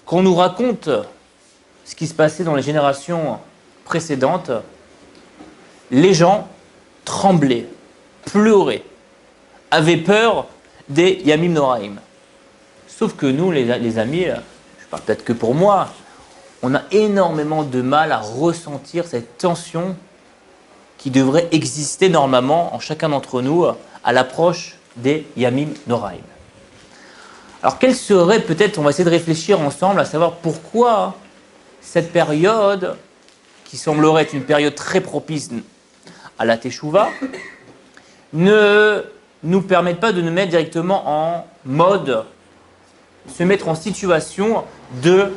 Quand on nous raconte ce qui se passait dans les générations précédentes, les gens tremblaient, pleuraient, avaient peur des Yamim Noraim. Sauf que nous, les amis, je parle peut-être que pour moi, on a énormément de mal à ressentir cette tension qui devrait exister normalement en chacun d'entre nous à l'approche des Yamim Noraim. Alors, quelle serait peut-être, on va essayer de réfléchir ensemble à savoir pourquoi cette période, qui semblerait être une période très propice à la Teshuvah, ne nous permet pas de nous mettre directement en mode, se mettre en situation de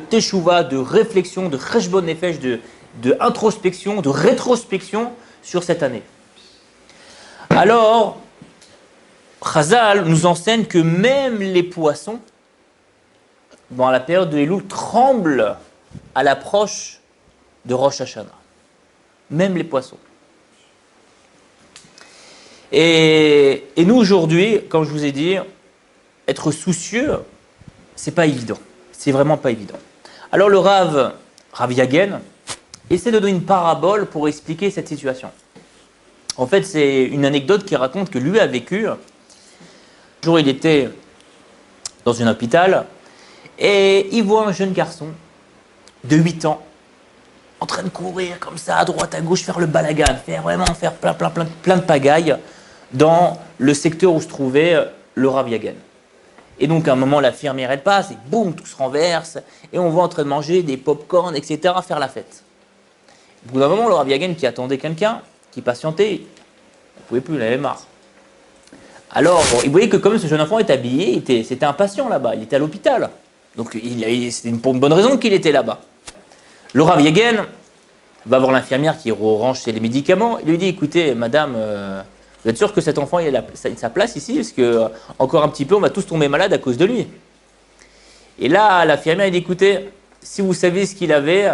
Teshuvah, de réflexion, de cheshbon nefesh, de introspection, de rétrospection sur cette année. Alors, Chazal nous enseigne que même les poissons, dans la période de Elul, tremblent à l'approche de Rosh Hashanah. Même les poissons. Et nous aujourd'hui, comme je vous ai dit, être soucieux, c'est pas évident. C'est vraiment pas évident. Alors le Rav Yagen essaie de donner une parabole pour expliquer cette situation. En fait, c'est une anecdote qui raconte que lui a vécu. Un jour, il était dans un hôpital et il voit un jeune garçon de 8 ans en train de courir comme ça, à droite, à gauche, faire le balagan, faire plein de pagailles dans le secteur où se trouvait le Rav Yagen. Et donc, à un moment, l'infirmière, elle passe, et boum, tout se renverse, et on voit en train de manger des pop-corn, etc., faire la fête. Au bout d'un moment, le Rav Yagen, qui attendait quelqu'un, qui patientait, il ne pouvait plus, il en avait marre. Alors, bon, il voyait que comme ce jeune enfant est habillé, c'était un patient là-bas, il était à l'hôpital. Donc, c'était pour une bonne raison qu'il était là-bas. Le Rav Yagen va voir l'infirmière qui range les médicaments. Il lui dit, écoutez, madame, vous êtes sûr que cet enfant il a sa place ici? Parce que encore un petit peu, on va tous tomber malades à cause de lui. Et là, l'infirmière dit, écoutez, si vous saviez ce qu'il avait,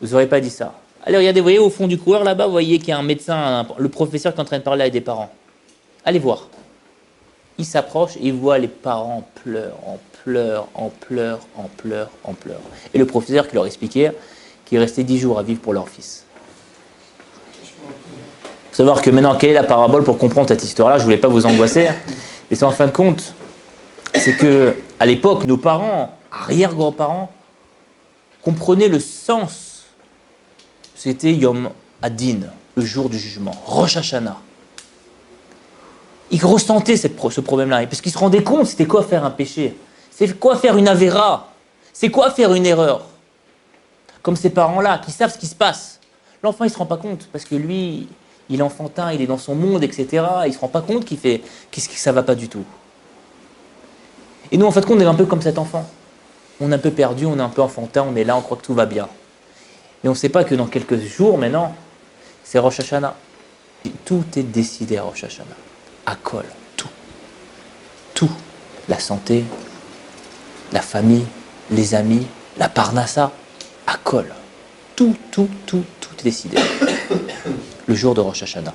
vous n'aurez pas dit ça. Allez, regardez, vous voyez au fond du couloir là-bas, vous voyez qu'il y a un médecin, le professeur qui est en train de parler avec des parents. Allez voir. Il s'approche et il voit les parents en pleurs. Et le professeur qui leur expliquait qu'il restait 10 jours à vivre pour leur fils. Il faut savoir que maintenant, quelle est la parabole pour comprendre cette histoire-là? Je ne voulais pas vous angoisser. Mais c'est en fin de compte, c'est que à l'époque, nos parents, arrière-grands-parents, comprenaient le sens. C'était Yom Adin, le jour du jugement, Rosh Hashanah. Ils ressentaient ce problème-là, parce qu'ils se rendaient compte, c'était quoi faire un péché? C'est quoi faire une avéra? C'est quoi faire une erreur? Comme ces parents-là, qui savent ce qui se passe. L'enfant, il ne se rend pas compte, parce que lui, il est enfantin, il est dans son monde, etc. Il ne se rend pas compte que ça ne va pas du tout. Et nous, en fait, on est un peu comme cet enfant. On est un peu perdu, on est un peu enfantin, on est là, on croit que tout va bien. Mais on ne sait pas que dans quelques jours, maintenant, c'est Rosh Hashanah. Tout est décidé à Rosh Hashanah. À Kol, tout. Tout. La santé, la famille, les amis, la parnassa, à Kol. Tout est décidé. Le jour de Rosh Hashanah.